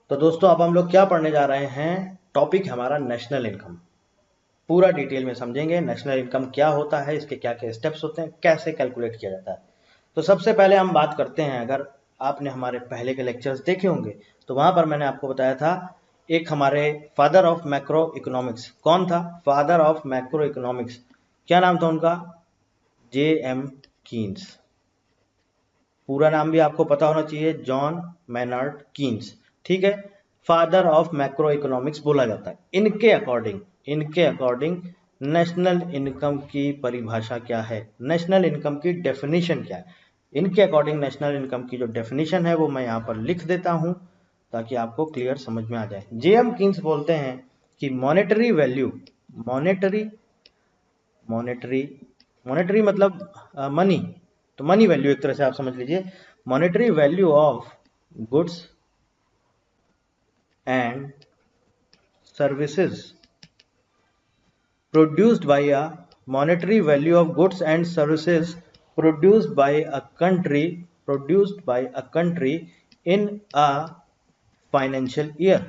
तो दोस्तों अब हम लोग क्या पढ़ने जा रहे हैं, टॉपिक है हमारा नेशनल इनकम। पूरा डिटेल में समझेंगे नेशनल इनकम क्या होता है, इसके क्या क्या स्टेप्स होते हैं, कैसे कैलकुलेट किया जाता है। तो सबसे पहले हम बात करते हैं, अगर आपने हमारे पहले के लेक्चर्स देखे होंगे तो वहां पर मैंने आपको बताया था एक हमारे फादर ऑफ मैक्रो इकोनॉमिक्स कौन था। फादर ऑफ मैक्रो इकोनॉमिक्स क्या नाम था उनका? J.M. कीन्स। पूरा नाम भी आपको पता होना चाहिए, जॉन मैनार्ड कीन्स। ठीक है, फादर ऑफ मैक्रो इकोनॉमिक्स बोला जाता है। इनके अकॉर्डिंग नेशनल इनकम की परिभाषा क्या है, नेशनल इनकम की डेफिनेशन क्या है। इनके अकॉर्डिंग नेशनल इनकम की जो डेफिनेशन है वो मैं यहाँ पर लिख देता हूँ ताकि आपको क्लियर समझ में आ जाए। J.M. कीन्स बोलते हैं कि monetary value, monetary monetary monetary मतलब मनी, तो मनी वैल्यू एक तरह से आप समझ लीजिए। Monetary value of goods and services produced by a monetary value of goods and services produced by a country in a financial year,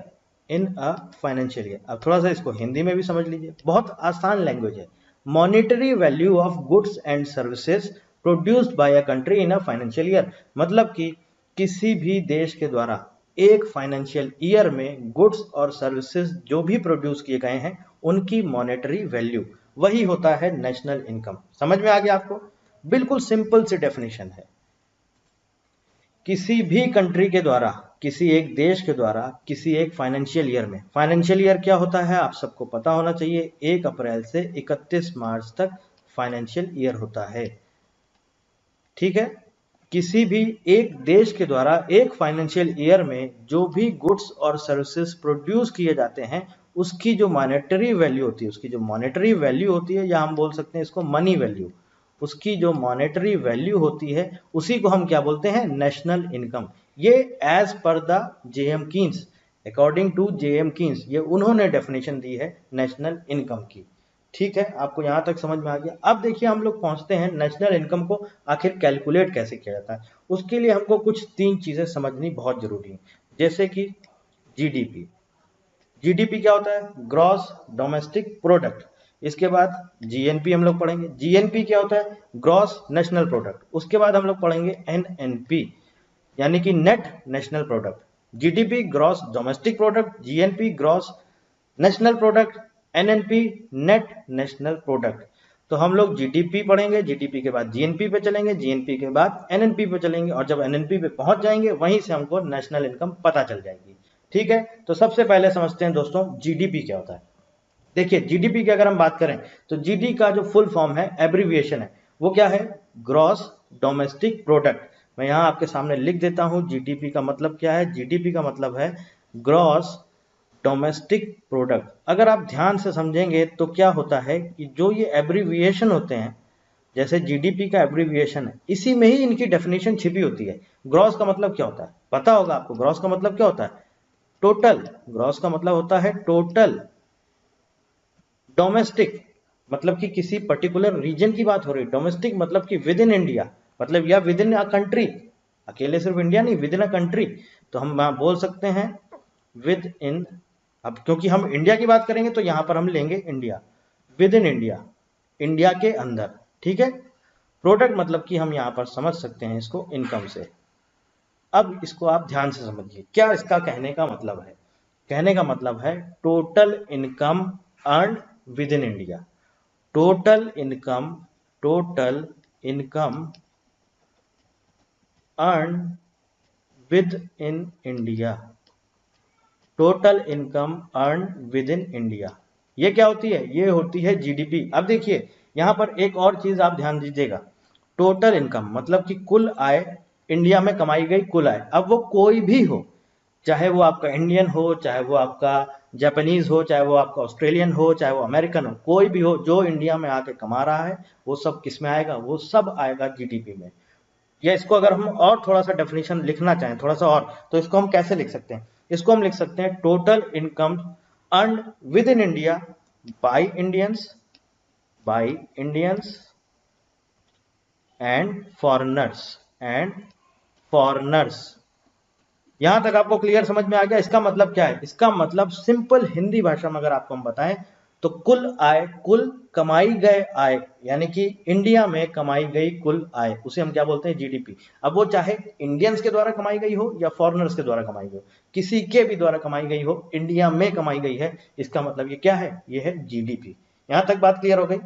अब थोड़ा सा इसको हिंदी में भी समझ लीजिए, बहुत आसान लैंग्वेज है। Monetary value of goods and services produced by a country in a financial year, मतलब कि किसी भी देश के द्वारा एक फाइनेंशियल ईयर में गुड्स और सर्विसेज जो भी प्रोड्यूस किए गए हैं उनकी मॉनेटरी वैल्यू, वही होता है नेशनल इनकम। समझ में आ गया आपको? बिल्कुल सिंपल सी डेफिनेशन है। किसी भी कंट्री के द्वारा, किसी एक देश के द्वारा किसी एक फाइनेंशियल ईयर में, फाइनेंशियल ईयर क्या होता है आप सबको पता होना चाहिए, 1 अप्रैल से 31 मार्च तक फाइनेंशियल ईयर होता है। ठीक है, किसी भी एक देश के द्वारा एक फाइनेंशियल ईयर में जो भी गुड्स और सर्विसेज प्रोड्यूस किए जाते हैं उसकी जो मॉनेटरी वैल्यू होती है, उसकी जो मॉनेटरी वैल्यू होती है, या हम बोल सकते हैं इसको मनी वैल्यू, उसकी जो मॉनेटरी वैल्यू होती है उसी को हम क्या बोलते हैं, नेशनल इनकम। ये as per the J.M. Keynes, according to J.M. Keynes, ये उन्होंने डेफिनेशन दी है नेशनल इनकम की। ठीक है, आपको यहां तक समझ में आ गया। अब देखिए हम लोग पहुंचते हैं नेशनल इनकम को आखिर कैलकुलेट कैसे किया जाता है। उसके लिए हमको कुछ 3 चीजें समझनी बहुत जरूरी है, जैसे कि जीडीपी। जीडीपी क्या होता है? Gross domestic product. इसके बाद जीएनपी हम लोग पढ़ेंगे। जीएनपी क्या होता है? Gross national product. उसके बाद हम लोग पढ़ेंगे एनएनपी, यानी कि net national product. GDP gross domestic product, GNP gross national product, NNP net national product. तो हम लोग जीडीपी पढ़ेंगे, जीडीपी के बाद जीएनपी पे चलेंगे, जीएनपी के बाद एनएनपी पे चलेंगे, और जब एनएनपी पे पहुंच जाएंगे वहीं से हमको नेशनल इनकम पता चल जाएगी। ठीक है, तो सबसे पहले समझते हैं दोस्तों जीडीपी क्या होता है। देखिए जीडीपी की अगर हम बात करें तो जीडी का जो फुल फॉर्म है, एब्रीविएशन है, वो क्या है? Gross domestic product. मैं यहां आपके सामने लिख देता हूं जीडीपी का मतलब क्या है। जीडीपी का मतलब है ग्रॉस डोमेस्टिक प्रोडक्ट। अगर आप ध्यान से समझेंगे तो क्या होता है कि जो ये एब्रीविएशन होते हैं, जैसे जीडीपी का एब्रीविएशन है, इसी में ही इनकी डेफिनेशन छिपी होती है। ग्रॉस का मतलब क्या होता है पता होगा आपको? ग्रॉस का मतलब क्या होता है? टोटल। ग्रॉस का मतलब होता है टोटल। डोमेस्टिक मतलब कि किसी पर्टिकुलर रीजन की बात हो रही है। डोमेस्टिक मतलब कि विद इन इंडिया, मतलब या विद इन अ कंट्री, अकेले सिर्फ इंडिया नहीं, विद इन अ कंट्री। तो हम बोल सकते हैं विद इन, अब क्योंकि हम इंडिया की बात करेंगे तो यहां पर हम लेंगे India, within India, India के अंदर। ठीक है, प्रोडक्ट मतलब कि हम यहां पर समझ सकते हैं इसको इनकम से। अब इसको आप ध्यान से समझिए, क्या इसका कहने का मतलब है? कहने का मतलब है total income earn with in India. Total income, total income earn with in India, total income earn with in India. ये क्या होती है? ये होती है जीडीपी। अब देखिए यहां पर एक और चीज आप ध्यान दीजिएगा, टोटल इनकम मतलब कि कुल आय, इंडिया में कमाई गई कुल आय। अब वो कोई भी हो, चाहे वो आपका इंडियन हो, चाहे वो आपका जापानीज हो, चाहे वो आपका ऑस्ट्रेलियन हो, चाहे वो अमेरिकन हो, कोई भी हो जो इंडिया में आके कमा रहा है, वो सब किस में आएगा? वो सब आएगा जीडीपी में। या इसको अगर हम और थोड़ा सा डेफिनेशन लिखना चाहें, थोड़ा सा और, तो इसको हम कैसे लिख सकते हैं? इसको हम लिख सकते हैं total income earn with in India by Indians, by Indians and foreigners, and foreigners यहां तक आपको क्लियर समझ में आ गया? इसका मतलब क्या है? इसका मतलब सिंपल हिंदी भाषा में अगर आपको हम बताएं तो कुल आय, कुल कमाई गए आय, यानी कि इंडिया में कमाई गई कुल आय, उसे हम क्या बोलते हैं? जीडीपी। अब वो चाहे इंडियंस के द्वारा कमाई गई हो या फॉरेनर्स के द्वारा कमाई गई हो, किसी के भी द्वारा कमाई गई हो, इंडिया में कमाई गई है, इसका मतलब ये क्या है? ये है जीडीपी। यहां तक बात क्लियर हो गई?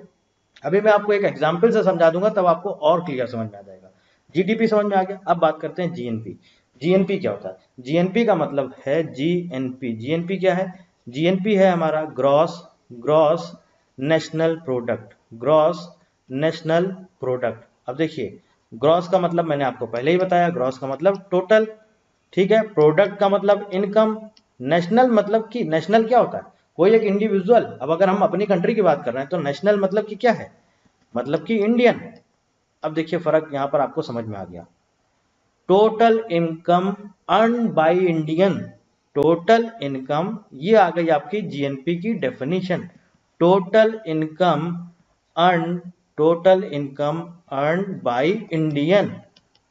अभी मैं आपको एक एग्जाम्पल से समझा दूंगा, तब आपको और क्लियर समझ में आ जाएगा। जीडीपी समझ में आ गया। अब बात करते हैं जीएनपी। जीएनपी क्या होता है? जीएनपी का मतलब है जीएनपी। जीएनपी क्या है? जीएनपी है हमारा gross gross national product. Gross national product. अब देखिए, ग्रॉस का मतलब मैंने आपको पहले ही बताया, ग्रॉस का मतलब टोटल, ठीक है। प्रोडक्ट का मतलब इनकम। नेशनल मतलब कि नेशनल क्या होता है? कोई एक इंडिविजुअल। अब अगर हम अपनी कंट्री की बात कर रहे हैं तो नेशनल मतलब कि क्या है? मतलब कि इंडियन। अब देखिए फर्क यहां पर आपको समझ में आ गया। Total income earn by Indian. Total income, ये आ गई आपकी जीएनपी की definition. Total income earn, total income earn by Indian.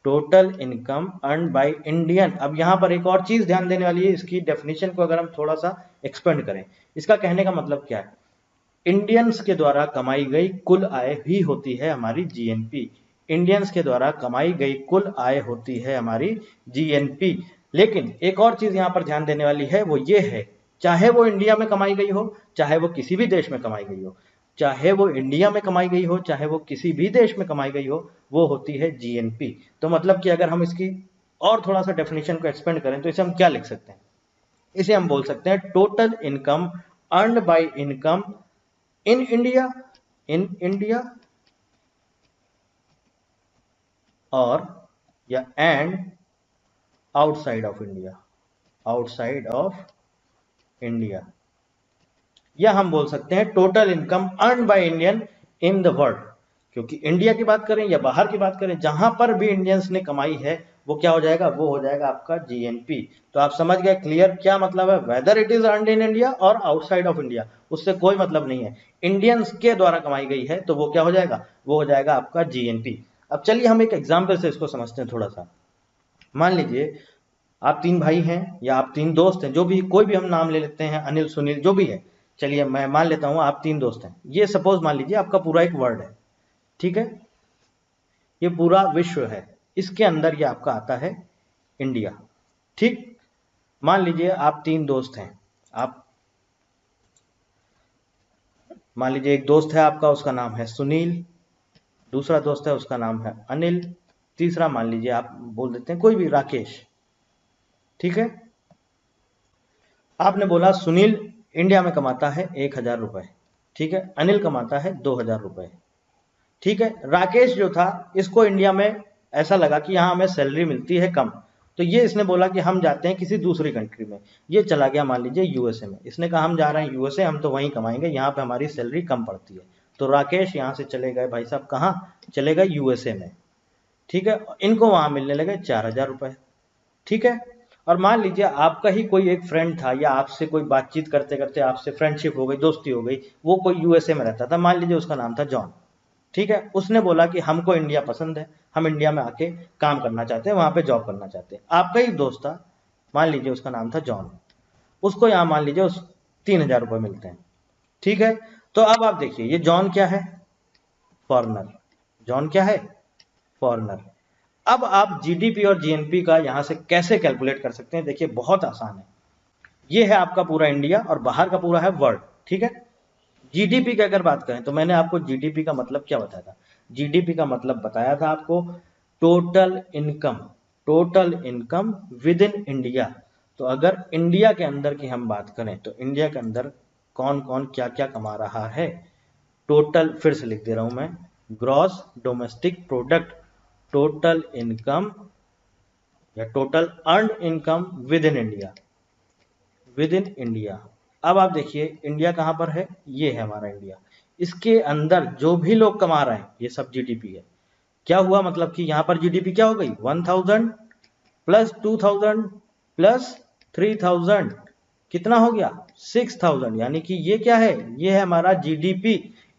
Total income earn by Indian. अब यहां पर एक और चीज ध्यान देने वाली है, इसकी डेफिनेशन को अगर हम थोड़ा सा एक्सपेंड करें, इसका कहने का मतलब क्या है? इंडियंस के द्वारा कमाई गई कुल आय ही होती है हमारी जीएनपी। इंडियंस के द्वारा कमाई गई कुल आय होती है हमारी जीएनपी। लेकिन एक और चीज यहां पर ध्यान देने वाली है, वो ये है, चाहे वो इंडिया में कमाई गई हो, चाहे वो किसी भी देश में कमाई गई हो, चाहे वो इंडिया में कमाई गई हो, चाहे वो किसी भी देश में कमाई गई हो, वो होती है जीएनपी। तो मतलब कि अगर हम इसकी और थोड़ा सा डेफिनेशन को एक्सपेंड करें तो इसे हम क्या लिख सकते हैं? इसे हम बोल सकते हैं total income earned bye income in India, in India, और या and outside of India, outside of India, या हम बोल सकते हैं total income earn by Indian in the world. क्योंकि इंडिया की बात करें या बाहर की बात करें, जहां पर भी इंडियंस ने कमाई है वो क्या हो जाएगा? वो हो जाएगा आपका जीएनपी। तो आप समझ गए क्लियर क्या मतलब है? Whether it is earned in India और आउटसाइड ऑफ इंडिया, उससे कोई मतलब नहीं है। इंडियंस के द्वारा कमाई गई है तो वो क्या हो जाएगा? वो हो जाएगा आपका जीएनपी। अब चलिए हम एक एग्जाम्पल से इसको समझते हैं थोड़ा सा। मान लीजिए आप तीन भाई हैं या आप तीन दोस्त हैं, जो भी, कोई भी हम नाम ले लेते हैं, अनिल, सुनील, जो भी है। चलिए मैं मान लेता हूं आप तीन दोस्त हैं। ये सपोज मान लीजिए आपका पूरा एक वर्ल्ड है, ठीक है, ये पूरा विश्व है, इसके अंदर ये आपका आता है इंडिया, ठीक। मान लीजिए आप तीन दोस्त हैं, आप मान लीजिए एक दोस्त है आपका, उसका नाम है सुनील, दूसरा दोस्त है उसका नाम है अनिल, तीसरा मान लीजिए आप बोल देते हैं कोई भी, राकेश, ठीक है। आपने बोला सुनील इंडिया में कमाता है 1,000 रुपए, ठीक है, अनिल कमाता है 2,000 रुपए, ठीक है। राकेश जो था, इसको इंडिया में ऐसा लगा कि यहाँ हमें सैलरी मिलती है कम, तो ये इसने बोला कि हम जाते हैं किसी दूसरी कंट्री में। ये चला गया मान लीजिए यूएसए में, इसने कहा हम जा रहे हैं यूएसए, हम तो वहीं कमाएंगे, यहाँ पे हमारी सैलरी कम पड़ती है। तो राकेश यहाँ से चले गए भाई साहब, कहाँ चले गए? यूएसए में, ठीक है। इनको वहां मिलने लगे 4,000 रुपए, ठीक है। और मान लीजिए आपका ही कोई एक फ्रेंड था, या आपसे कोई बातचीत करते करते आपसे फ्रेंडशिप हो गई, दोस्ती हो गई, वो कोई यूएसए में रहता था, मान लीजिए उसका नाम था जॉन, ठीक है। उसने बोला कि हमको इंडिया पसंद है, हम इंडिया में आके काम करना चाहते हैं, वहां पे जॉब करना चाहते हैं। आपका ही दोस्त था, मान लीजिए उसका नाम था जॉन, उसको यहाँ मान लीजिए उस 3,000 रुपए मिलते हैं, ठीक है। तो अब आप देखिए, ये जॉन क्या है? फॉरनर। जॉन क्या है? फॉरनर। अब आप जीडीपी और जीएनपी का यहां से कैसे कैलकुलेट कर सकते हैं? देखिए बहुत आसान है। ये है आपका पूरा इंडिया और बाहर का पूरा है वर्ल्ड, ठीक है। जीडीपी की अगर बात करें तो मैंने आपको जीडीपी का मतलब क्या बताया था? जीडीपी का मतलब बताया था आपको total income, total income within India. तो अगर इंडिया के अंदर की हम बात करें तो इंडिया के अंदर कौन कौन क्या क्या कमा रहा है, टोटल, फिर से लिख दे रहा हूं मैं, gross domestic product, total income या total earn income within India, within India. अब आप देखिए इंडिया कहां पर है? ये है हमारा इंडिया। इसके अंदर जो भी लोग कमा रहे हैं ये सब जीडीपी है। क्या हुआ? मतलब कि यहां पर जीडीपी क्या हो गई? 1,000 प्लस 2,000 प्लस 3,000, कितना हो गया? 6,000। यानी कि ये क्या है? ये है हमारा जीडीपी।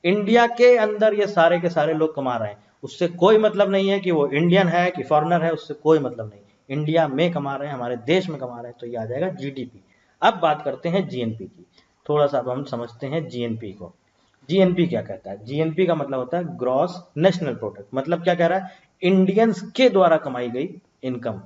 इंडिया के अंदर ये सारे के सारे लोग कमा रहे हैं, उससे कोई मतलब नहीं है कि वो इंडियन है कि फॉरेनर है, उससे कोई मतलब नहीं। इंडिया में कमा रहे हैं, हमारे देश में कमा रहे हैं, तो ये आ जाएगा जीडीपी। अब बात करते हैं जीएनपी की, थोड़ा सा अब हम समझते हैं जीएनपी को। जीएनपी क्या कहता है? जीएनपी का मतलब होता है ग्रॉस नेशनल प्रोडक्ट। मतलब क्या कह रहा है? इंडियंस के द्वारा कमाई गई इनकम,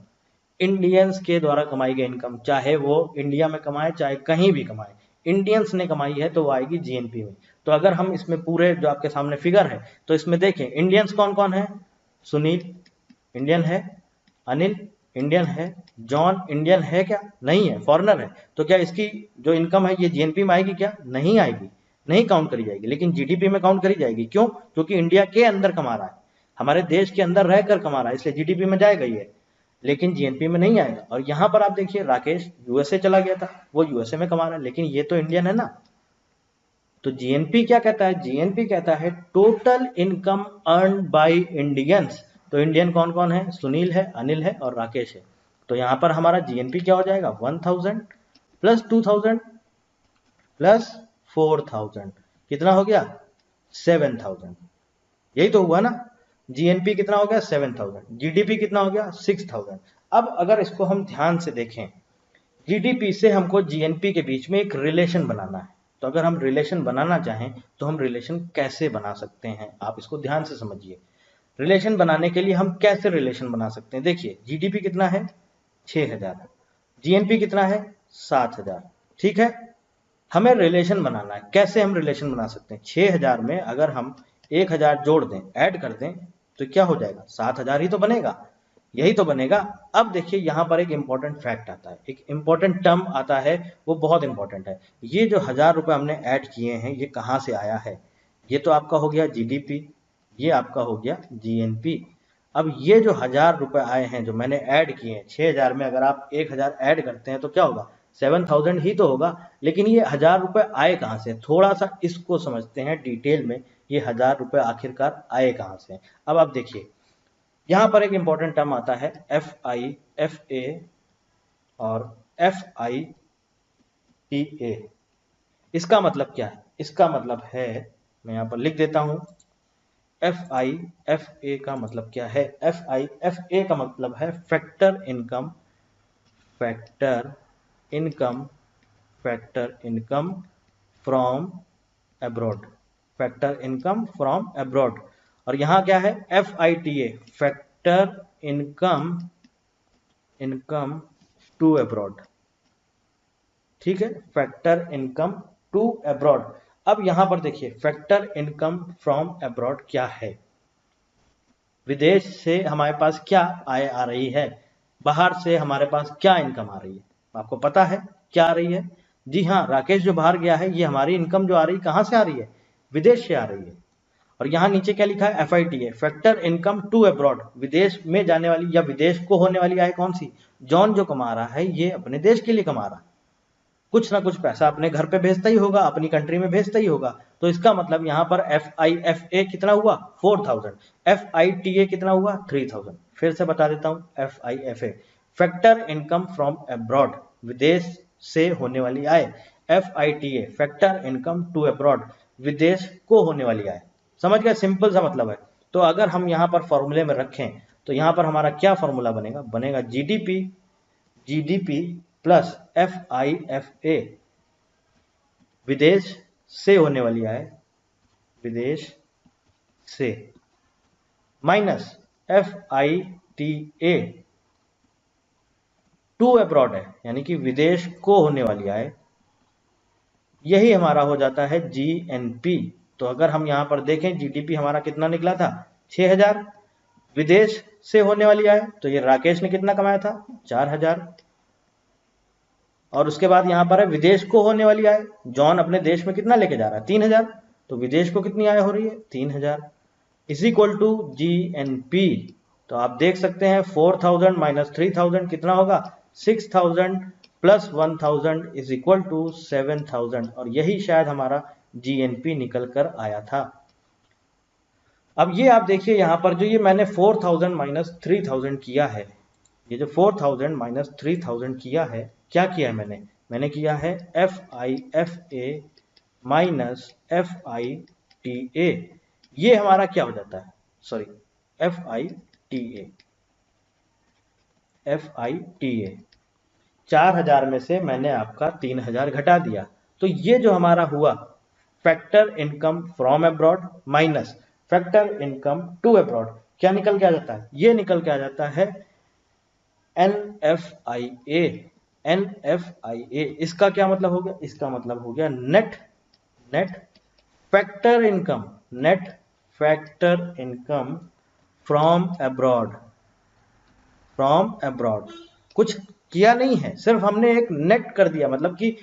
इंडियंस के द्वारा कमाई गई इनकम, चाहे वो इंडिया में कमाए चाहे कहीं भी कमाए, इंडियंस ने कमाई है तो वो आएगी जीएनपी में। तो अगर हम इसमें पूरे जो आपके सामने फिगर है तो इसमें देखें इंडियंस कौन कौन है? सुनील इंडियन है, अनिल इंडियन है, जॉन इंडियन है क्या? नहीं है, फॉरेनर है। तो क्या इसकी जो इनकम है ये जीएनपी में आएगी क्या? नहीं आएगी, नहीं काउंट करी जाएगी। लेकिन जीडीपी में काउंट करी जाएगी। क्यों? क्योंकि इंडिया के अंदर कमा रहा है, हमारे देश के अंदर रहकर कमा रहा है, इसलिए जीडीपी में जाएगा ये, लेकिन जीएनपी में नहीं आएगा। और यहां पर आप देखिए राकेश यूएसए चला गया था, वो यूएसए में कमा रहा है, लेकिन ये तो इंडियन है ना। तो जीएनपी क्या कहता है? जीएनपी कहता है total income earn by Indians. तो इंडियन कौन कौन है? सुनील है, अनिल है और राकेश है। तो यहां पर हमारा जीएनपी क्या हो जाएगा? 1000 प्लस 2000 प्लस 4000 कितना हो गया? 7000। यही तो हुआ ना। जीएनपी कितना हो गया? 7000। जीडीपी कितना हो गया? 6000। अब अगर इसको हम ध्यान से देखें, जीडीपी से हमको जीएनपी के बीच में एक रिलेशन बनाना है। तो अगर हम रिलेशन बनाना चाहें तो हम रिलेशन कैसे बना सकते हैं? आप इसको ध्यान से समझिए। रिलेशन बनाने के लिए हम कैसे रिलेशन बना सकते हैं? देखिए जीडीपी कितना है? 6000, जीएनपी कितना है? 7000। ठीक है, हमें रिलेशन बनाना है। कैसे हम रिलेशन बना सकते हैं? 6000 में अगर हम 1000 जोड़ दें, ऐड कर दें, तो क्या हो जाएगा? 7000 ही तो बनेगा, यही तो बनेगा। अब देखिए यहां पर एक इंपॉर्टेंट फैक्ट आता है, एक इंपॉर्टेंट टर्म आता है, वो बहुत इंपॉर्टेंट है। ये जो 1000 रुपए हमने ऐड किए हैं ये कहां से आया है? ये तो आपका हो गया जीडीपी, ये आपका हो गया जीएनपी। अब ये जो 1000 रुपए आए हैं जो मैंने ऐड किए हैं 6000 में, अगर आप 1000 ऐड करते हैं तो क्या होगा? 7000 ही तो होगा। लेकिन ये 1000 रुपए आए कहां से? थोड़ा सा इसको समझते हैं डिटेल में, ये 1000 रुपए आखिरकार आए कहां से? अब आप देखिए यहां पर एक इंपॉर्टेंट टर्म आता है एफ आई एफ ए और एफ आई टी ए। इसका मतलब क्या है? इसका मतलब है, मैं यहां पर लिख देता हूं, एफ आई एफ ए का मतलब क्या है? एफ आई एफ ए का मतलब है factor income, factor income, factor income from abroad, factor income from abroad. और यहां क्या है? F I T A, factor income, income to abroad. ठीक है, फैक्टर इनकम टू अब्रॉड। अब यहां पर देखिए फैक्टर इनकम फ्रॉम अब्रॉड क्या है? विदेश से हमारे पास क्या आय आ रही है, बाहर से हमारे पास क्या इनकम आ रही है? आपको पता है क्या आ रही है? जी हाँ, राकेश जो बाहर गया है ये हमारी इनकम जो आ रही है कहां से आ रही है? विदेश से आ रही है। और यहां नीचे क्या लिखा है? एफआईटी है, फैक्टर इनकम टू अब्रॉड, विदेश में जाने वाली या विदेश को होने वाली आय कौन सी? जॉन जो कमा रहा है ये अपने देश के लिए कमा रहा है, कुछ ना कुछ पैसा अपने घर पे भेजता ही होगा, अपनी कंट्री में भेजता ही होगा। तो इसका मतलब यहाँ पर एफ आई एफ ए कितना हुआ? 4000, एफ आई टी ए कितना हुआ? 3000। फिर से बता देता हूँ, F I F A factor income from abroad, विदेश से होने वाली आय, F I T A factor income to abroad, विदेश को होने वाली आय। समझ गए? सिंपल सा मतलब है। तो अगर हम यहाँ पर फॉर्मूले में रखें तो यहाँ पर हमारा क्या फॉर्मूला बनेगा? बनेगा GDP, GDP plus F I F A, विदेश से होने वाली आय, विदेश से, minus F I T A, to abroad है यानी कि विदेश को होने वाली आय, यही हमारा हो जाता है जीएनपी। तो अगर हम यहां पर देखें जीडीपी हमारा कितना निकला था? 6000, विदेश से होने वाली आय तो ये राकेश ने कितना कमाया था? 4000। और उसके बाद यहां पर है विदेश को होने वाली आय, जॉन अपने देश में कितना लेके जा रहा है? 3000। तो विदेश को कितनी आय हो रही है? 3000 इज इक्वल टू जीएनपी। तो आप देख सकते हैं 4000 माइनस 3000 कितना होगा? 6000 प्लस 1000 इज इक्वल टू 7000। और यही शायद हमारा जीएनपी निकल कर आया था। अब ये आप देखिए यहां पर जो ये मैंने 4000 माइनस 3000 किया है, ये जो 4000 माइनस 3000 किया है, क्या किया है मैंने? मैंने किया है F I F A minus F I T ए। ये हमारा क्या हो जाता है? Sorry, F I T A, FITA। 4000 में से मैंने आपका 3000 घटा दिया, तो ये जो हमारा हुआ factor income from abroad minus factor income to abroad, क्या निकल के आ जाता है? ये निकल के आ जाता है NFIA। NFIA इसका क्या मतलब हो गया? इसका मतलब हो गया net factor income, net factor income from abroad. कुछ किया नहीं है, सिर्फ हमने एक नेट कर दिया, मतलब कि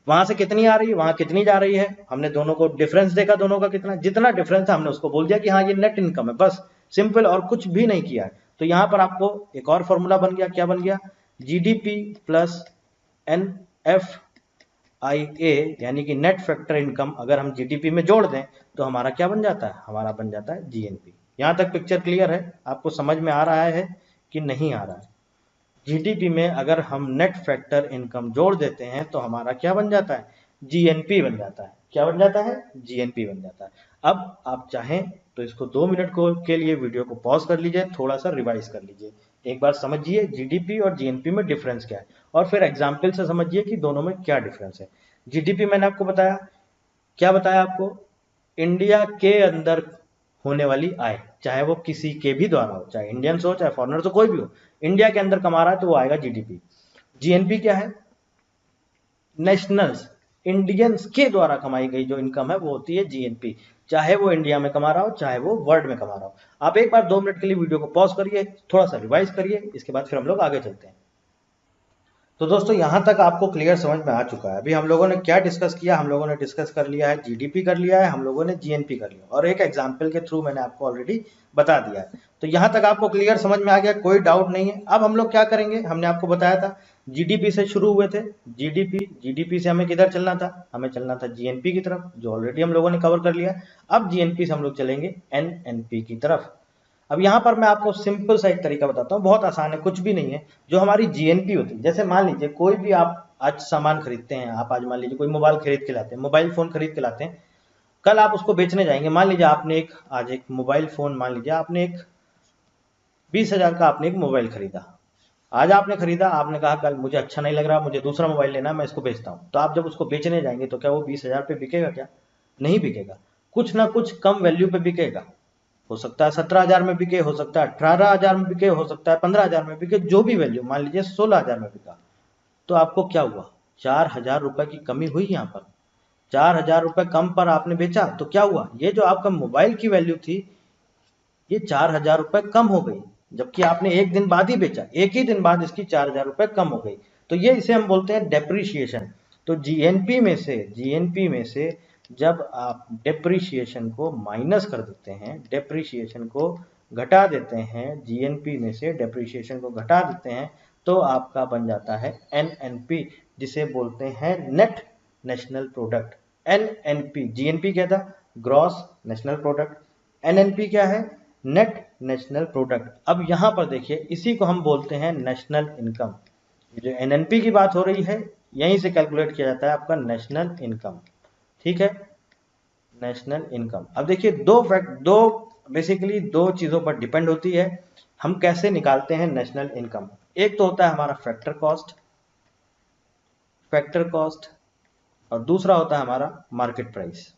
वहां से कितनी आ रही है, वहां कितनी जा रही है, हमने दोनों को डिफरेंस देखा, दोनों का कितना, जितना डिफरेंस था हमने उसको बोल दिया कि हाँ ये नेट इनकम है, बस सिंपल, और कुछ भी नहीं किया है। तो यहां पर आपको एक और फॉर्मूला बन गया, क्या बन गया? GDP प्लस NFIA यानी कि नेट फैक्टर इनकम, अगर हम GDP में जोड़ दें तो हमारा क्या बन जाता है? हमारा बन जाता है GNP। यहां तक पिक्चर क्लियर है? आपको समझ में आ रहा है कि नहीं आ रहा है? GDP में अगर हम नेट फैक्टर इनकम जोड़ देते हैं तो हमारा क्या बन जाता है? GNP बन जाता है। क्या बन जाता है? GNP बन जाता है। अब आप चाहें तो इसको 2 मिनट के लिए वीडियो को पॉज कर लीजिए, थोड़ा सा रिवाइज कर लीजिए, एक बार समझिए GDP और GNP में डिफरेंस क्या है, और फिर एग्जाम्पल से समझिए कि दोनों में क्या डिफरेंस है। GDP मैंने आपको बताया, क्या बताया आपको? इंडिया के अंदर होने वाली आय, चाहे वो किसी के भी द्वारा हो, चाहे इंडियंस हो चाहे फॉरेनर हो, कोई भी हो, इंडिया के अंदर कमा रहा है तो वो आएगा GDP। GNP क्या है? नेशनल्स, इंडियंस के द्वारा कमाई गई जो इनकम है वो होती है GNP, चाहे वो इंडिया में कमा रहा हो चाहे वो वर्ल्ड में कमा रहा हो। आप एक बार 2 मिनट के लिए वीडियो को पॉज करिए, थोड़ा सा रिवाइज करिए, इसके बाद फिर हम लोग आगे चलते हैं। तो दोस्तों यहां तक आपको क्लियर समझ में आ चुका है। अभी हम लोगों ने क्या डिस्कस किया? हम लोगों ने डिस्कस कर लिया है GDP कर लिया है, हम लोगों ने GNP कर लिया, और एक एग्जाम्पल के थ्रू मैंने आपको ऑलरेडी बता दिया है। तो यहां तक आपको क्लियर समझ में आ गया, कोई डाउट नहीं है। अब हम लोग क्या करेंगे? हमने आपको बताया था GDP से शुरू हुए थे, GDP से हमें किधर चलना था? हमें चलना था GNP की तरफ, जो ऑलरेडी हम लोगों ने कवर कर लिया। अब GNP से हम लोग चलेंगे NNP की तरफ। अब यहाँ पर मैं आपको सिंपल सा एक तरीका बताता हूँ, बहुत आसान है, कुछ भी नहीं है। जो हमारी GNP होती है, जैसे मान लीजिए कोई भी आप आज सामान खरीदते हैं, आप आज मान लीजिए कोई मोबाइल खरीद के लाते हैं, मोबाइल फोन खरीद के लाते हैं, कल आप उसको बेचने जाएंगे, मान लीजिए आपने आज एक मोबाइल फोन, मान लीजिए आपने एक 20,000 का आपने एक मोबाइल खरीदा, आज आपने खरीदा, आपने कहा कल मुझे अच्छा नहीं लग रहा, मुझे दूसरा मोबाइल लेना, मैं इसको बेचता हूँ। तो आप जब उसको बेचने जाएंगे तो क्या वो 20,000 पे बिकेगा? क्या नहीं बिकेगा, कुछ ना कुछ कम वैल्यू पे बिकेगा। हो सकता है 17,000 में बिके, हो सकता है 18,000 में बिके, हो सकता है 15,000 में बिके, जो भी वैल्यू, मान लीजिए 16,000 में बिका, तो आपको क्या हुआ? 4,000 रुपए की कमी हुई यहाँ पर। 4,000 रुपए कम पर आपने बेचा तो क्या हुआ? ये जो आपका मोबाइल की वैल्यू थी ये 4,000 रुपए कम हो गई, जबकि आपने एक दिन बाद ही बेचा, एक ही दिन बाद इसकी 4,000 रुपए कम हो गई। तो ये इसे हम बोलते हैं डेप्रीशिएशन। तो जीएनपी में से जब आप डेप्रीशिएशन को माइनस कर देते हैं, डेप्रीशिएशन को घटा देते हैं, जीएनपी में से डेप्रीशिएशन को घटा देते हैं, तो आपका बन जाता है एनएनपी, जिसे बोलते हैं net national product. NNP, GNP क्या था? ग्रॉस नेशनल प्रोडक्ट, एनएनपी क्या है? Net national product. अब यहां पर देखिए, इसी को हम बोलते हैं नेशनल इनकम। जो एनएनपी की बात हो रही है, यहीं से कैलकुलेट किया जाता है आपका नेशनल इनकम, ठीक है, नेशनल इनकम। अब देखिए दो बेसिकली दो चीजों पर डिपेंड होती है हम कैसे निकालते हैं नेशनल इनकम। एक तो होता है हमारा फैक्टर कॉस्ट, और दूसरा होता है हमारा मार्केट प्राइस।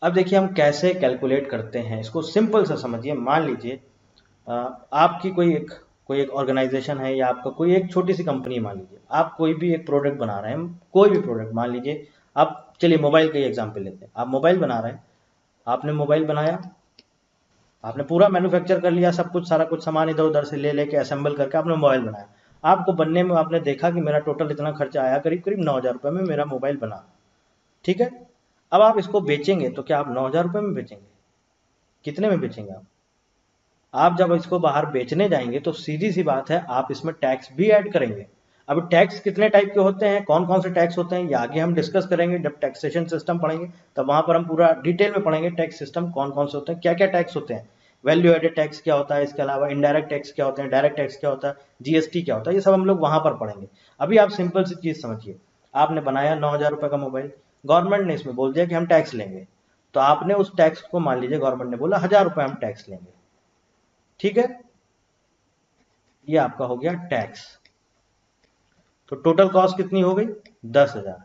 अब देखिए हम कैसे कैलकुलेट करते हैं इसको, सिंपल सा समझिए। मान लीजिए आपकी कोई एक ऑर्गेनाइजेशन है, या आपका कोई एक छोटी सी कंपनी, मान लीजिए आप कोई भी एक प्रोडक्ट बना रहे हैं, कोई भी प्रोडक्ट, मान लीजिए आप, चलिए मोबाइल का ही एग्जांपल लेते हैं, आप मोबाइल बना रहे हैं, आपने मोबाइल बनाया, आपने पूरा मैन्युफैक्चर कर लिया, सब कुछ, सारा कुछ सामान इधर उधर से ले लेके असेंबल करके आपने मोबाइल बनाया। आपको बनने में आपने देखा कि मेरा टोटल इतना खर्चा आया, करीब करीब 9,000 रुपये में मेरा मोबाइल बना, ठीक है। अब आप इसको बेचेंगे तो क्या आप 9,000 रुपये में बेचेंगे? कितने में बेचेंगे आप जब इसको बाहर बेचने जाएंगे तो सीधी सी बात है, आप इसमें टैक्स भी ऐड करेंगे। अब टैक्स कितने टाइप के होते हैं, कौन कौन से टैक्स होते हैं, ये आगे हम डिस्कस करेंगे, जब टैक्सेशन सिस्टम पढ़ेंगे तब वहां पर हम पूरा डिटेल में पढ़ेंगे टैक्स सिस्टम कौन कौन से होते हैं, क्या क्या टैक्स होते हैं, वैल्यू एडेड टैक्स क्या होता है, इसके अलावा इनडायरेक्ट टैक्स क्या होते हैं, डायरेक्ट टैक्स क्या होता है, GST क्या होता है, ये सब हम लोग वहां पर पढ़ेंगे। अभी आप सिंपल सी चीज समझिए, आपने बनाया 9,000 रुपये का मोबाइल, गवर्नमेंट ने इसमें बोल दिया कि हम टैक्स लेंगे, तो आपने उस टैक्स को, मान लीजिए गवर्नमेंट ने बोला 1,000 रुपये हम टैक्स लेंगे, ठीक है। ये आपका हो गया टैक्स। तो टोटल कॉस्ट कितनी हो गई? 10,000।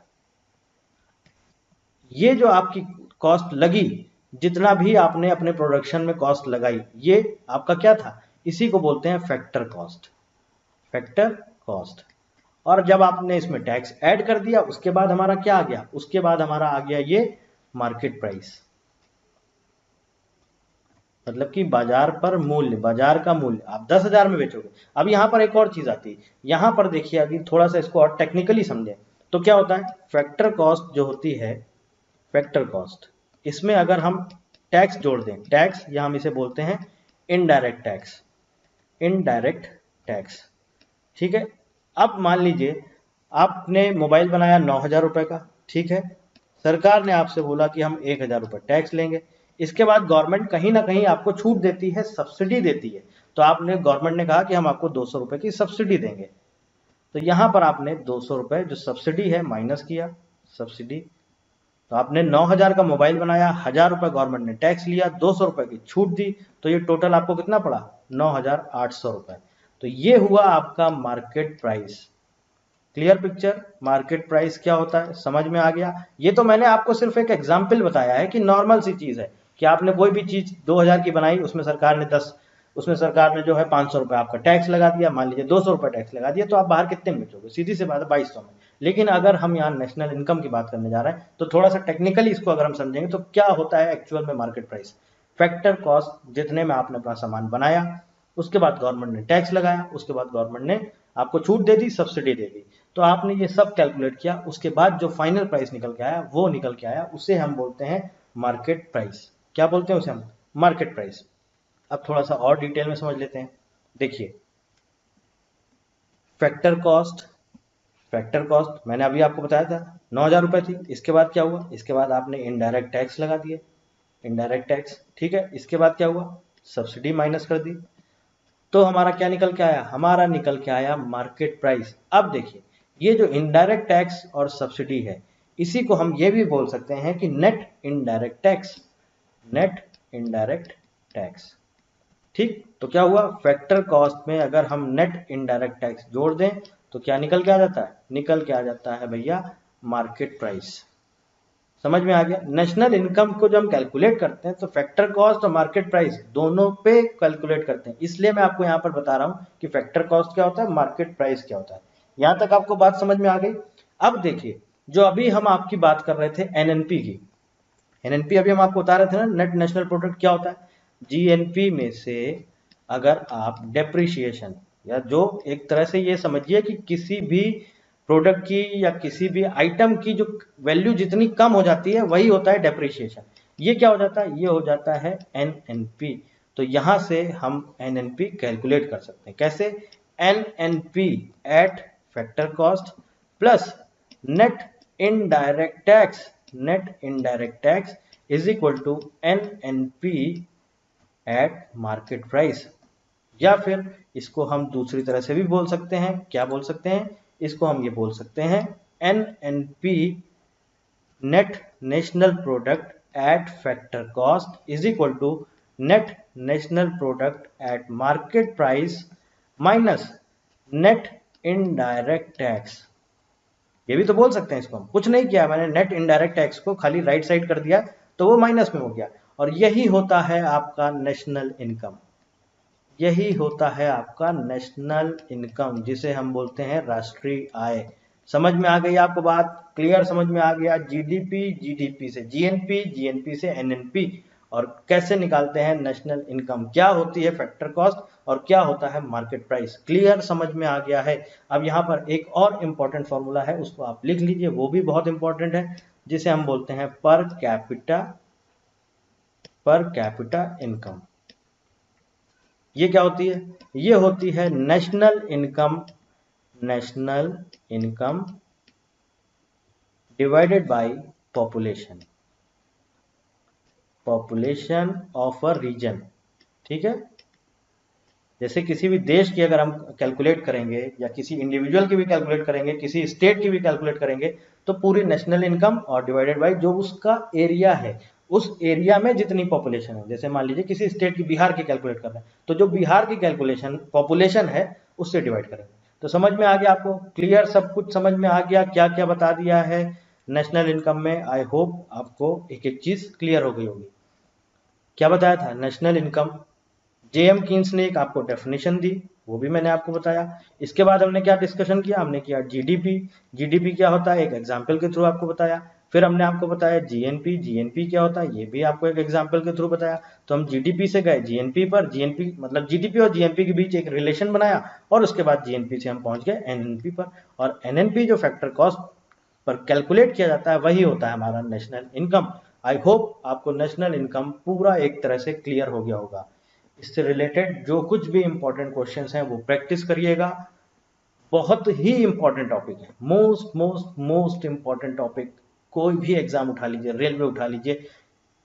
ये जो आपकी कॉस्ट लगी, जितना भी आपने अपने प्रोडक्शन में कॉस्ट लगाई, ये आपका क्या था? इसी को बोलते हैं फैक्टर कॉस्ट। Factor cost. और जब आपने इसमें टैक्स ऐड कर दिया, उसके बाद हमारा क्या आ गया? उसके बाद हमारा आ गया ये मार्केट प्राइस, मतलब कि बाजार पर मूल्य, बाजार का मूल्य। आप 10,000 में बेचोगे। अब यहां पर एक और चीज आती है, यहां पर देखिए, अभी थोड़ा सा इसको और टेक्निकली समझें तो क्या होता है। फैक्टर कॉस्ट जो होती है, फैक्टर कॉस्ट, इसमें अगर हम टैक्स जोड़ दें, टैक्स या हम इसे बोलते हैं इनडायरेक्ट टैक्स, इनडायरेक्ट टैक्स, ठीक है। अब मान लीजिए आपने मोबाइल बनाया 9,000 रुपए का, ठीक है। सरकार ने आपसे बोला कि हम 1,000 रुपए टैक्स लेंगे। इसके बाद गवर्नमेंट कहीं ना कहीं आपको छूट देती है, सब्सिडी देती है। तो आपने, गवर्नमेंट ने कहा कि हम आपको 200 रुपए की सब्सिडी देंगे। तो यहां पर आपने 200 रुपए जो सब्सिडी है माइनस किया, सब्सिडी। तो आपने 9,000 का मोबाइल बनाया, 1,000 रुपए गवर्नमेंट ने टैक्स लिया, 200 रुपए की छूट दी, तो ये टोटल आपको कितना पड़ा? 9,800 रुपए। तो ये हुआ आपका market price. Clear picture? Market price क्या होता है, समझ में आ गया? ये तो मैंने आपको सिर्फ एक एग्जाम्पल बताया है कि नॉर्मल सी चीज है कि आपने कोई भी चीज 2,000 की बनाई, उसमें सरकार ने 10, उसमें सरकार ने जो है 500 रुपए आपका टैक्स लगा दिया, मान लीजिए 200 रुपए टैक्स लगा दिया, तो आप बाहर कितने में बेचोगे? सीधी सी बात है, 2200 में। लेकिन अगर हम यहाँ नेशनल इनकम की बात करने जा रहे हैं, तो थोड़ा सा टेक्निकली इसको अगर हम समझेंगे तो क्या होता है एक्चुअल में मार्केट प्राइस। फैक्टर कॉस्ट, जितने में आपने अपना सामान बनाया, उसके बाद गवर्नमेंट ने टैक्स लगाया, उसके बाद गवर्नमेंट ने आपको छूट दे दी, सब्सिडी दे दी, तो आपने ये सब कैलकुलेट किया, उसके बाद जो फाइनल प्राइस निकल के आया, वो निकल के आया, उसे हम बोलते हैं मार्केट प्राइस। क्या बोलते हैं उसे हम? Market price. अब थोड़ा सा और डिटेल में समझ लेते हैं। देखिए, फैक्टर कॉस्ट, फैक्टर कॉस्ट मैंने अभी आपको बताया था 9,000 रुपए थी। इसके बाद क्या हुआ? इसके बाद आपने इनडायरेक्ट टैक्स लगा दिए, इनडायरेक्ट टैक्स, ठीक है। इसके बाद क्या हुआ? सब्सिडी माइनस कर दी, तो हमारा क्या निकल के आया? हमारा निकल के आया मार्केट प्राइस। अब देखिए, ये जो इनडायरेक्ट टैक्स और सब्सिडी है, इसी को हम ये भी बोल सकते हैं कि net indirect tax, net indirect tax, ठीक। तो क्या हुआ? फैक्टर कॉस्ट में अगर हम नेट इनडायरेक्ट टैक्स जोड़ दें तो क्या निकल के आ जाता है? निकल के आ जाता है भैया मार्केट प्राइस। समझ में आ गया? नेशनल इनकम को जब हम कैलकुलेट करते हैं तो फैक्टर कॉस्ट और मार्केट प्राइस दोनों पे कैलकुलेट करते हैं। इसलिए मैं आपको यहाँ पर बता रहा हूँ कि फैक्टर कॉस्ट क्या होता है, मार्केट प्राइस क्या होता है। यहाँ तक आपको बात समझ में आ गई? अब देखिए, जो अभी हम आपकी बात कर रहे थे एनएनपी की, एनएनपी अभी हम आपको बता रहे थे ना, नेट नेशनल प्रोडक्ट क्या होता है। जीएनपी में से अगर आप डेप्रिसिएशन, या जो एक तरह से ये समझिए कि किसी भी प्रोडक्ट की या किसी भी आइटम की जो वैल्यू जितनी कम हो जाती है, वही होता है डेप्रिसिएशन। ये क्या हो जाता है? ये हो जाता है एनएनपी। तो यहां से हम एनएनपी कैलकुलेट कर सकते हैं। कैसे? NNP at factor cost plus net indirect tax, net indirect tax is equal to NNP at market price. या फिर इसको हम दूसरी तरह से भी बोल सकते हैं। क्या बोल सकते हैं? इसको हम ये बोल सकते हैं NNP net national product at factor cost is equal to net national product at market price minus net indirect tax. ये भी तो बोल सकते हैं इसको हम। कुछ नहीं किया मैंने, नेट इनडायरेक्ट टैक्स को खाली राइट साइड कर दिया तो वो माइनस में हो गया। और यही होता है आपका नेशनल इनकम, यही होता है आपका नेशनल इनकम, जिसे हम बोलते हैं राष्ट्रीय आय। समझ में आ गई आपको बात? क्लियर? समझ में आ गया? जीडीपी, जीडीपी से जीएनपी, जीएनपी से एनएनपी, और कैसे निकालते हैं नेशनल इनकम, क्या होती है फैक्टर कॉस्ट और क्या होता है मार्केट प्राइस। क्लियर? समझ में आ गया है? अब यहाँ पर एक और इम्पोर्टेंट फॉर्मूला है, उसको आप लिख लीजिए, वो भी बहुत इंपॉर्टेंट है, जिसे हम बोलते हैं पर कैपिटा इनकम। ये क्या होती है? ये होती है national income, national income divided by population, population of a region, ठीक है। जैसे किसी भी देश की अगर हम कैलकुलेट करेंगे या किसी इंडिविजुअल की भी कैलकुलेट करेंगे, किसी स्टेट की भी कैलकुलेट करेंगे, तो पूरी नेशनल इनकम और डिवाइडेड बाय जो उसका एरिया है, उस एरिया में जितनी पॉपुलेशन है। जैसे मान लीजिए किसी स्टेट की, बिहार की कैलकुलेट कर रहे हैं, तो जो बिहार की कैलकुलेशन पॉपुलेशन है उससे डिवाइड करेंगे। तो समझ में आ गया आपको, क्लियर, सब कुछ समझ में आ गया, क्या क्या बता दिया है नेशनल इनकम में। आई होप आपको एक एक चीज क्लियर हो गई होगी। क्या बताया था नेशनल इनकम, जेएम कीन्स ने एक आपको डेफिनेशन दी, वो भी मैंने आपको बताया। इसके बाद हमने क्या डिस्कशन किया, हमने किया जीडीपी। जीडीपी क्या होता है, एक एग्जाम्पल के थ्रू आपको बताया। फिर हमने आपको बताया जीएनपी, जीएनपी क्या होता है, ये भी आपको एक एग्जाम्पल के थ्रू बताया। तो हम जीडीपी से गए जीएनपी पर, जीएनपी मतलब जीडीपी और जीएनपी के बीच एक रिलेशन बनाया, और उसके बाद जीएनपी से हम पहुंच गए एनएनपी पर। और एनएनपी जो फैक्टर कॉस्ट पर कैलकुलेट किया जाता है वही होता है हमारा नेशनल इनकम। आई होप आपको नेशनल इनकम पूरा एक तरह से क्लियर हो गया होगा। इससे रिलेटेड जो कुछ भी इंपॉर्टेंट क्वेश्चंस हैं वो प्रैक्टिस करिएगा। बहुत ही इंपॉर्टेंट टॉपिक है, most most most important topic. कोई भी एग्जाम उठा लीजिए, रेलवे उठा लीजिए,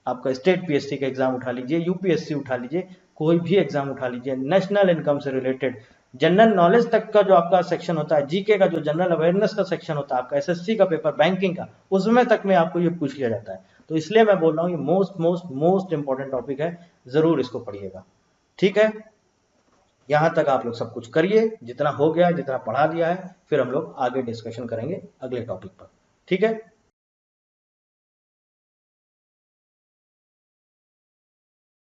आपका स्टेट पीएससी का एग्जाम उठा लीजिए, यूपीएससी उठा लीजिए, कोई भी एग्जाम उठा लीजिए, नेशनल इनकम से रिलेटेड जनरल नॉलेज तक का जो आपका सेक्शन होता है, जीके का जो जनरल अवेयरनेस का सेक्शन होता है, आपका एसएससी का पेपर, बैंकिंग का, उसमें तक में आपको ये पूछ लिया जाता है। तो इसलिए मैं बोल रहा हूँ ये most most most important topic है, जरूर इसको पढ़िएगा। ठीक है, यहां तक आप लोग सब कुछ करिए, जितना हो गया, जितना पढ़ा दिया है, फिर हम लोग आगे डिस्कशन करेंगे अगले टॉपिक पर। ठीक है।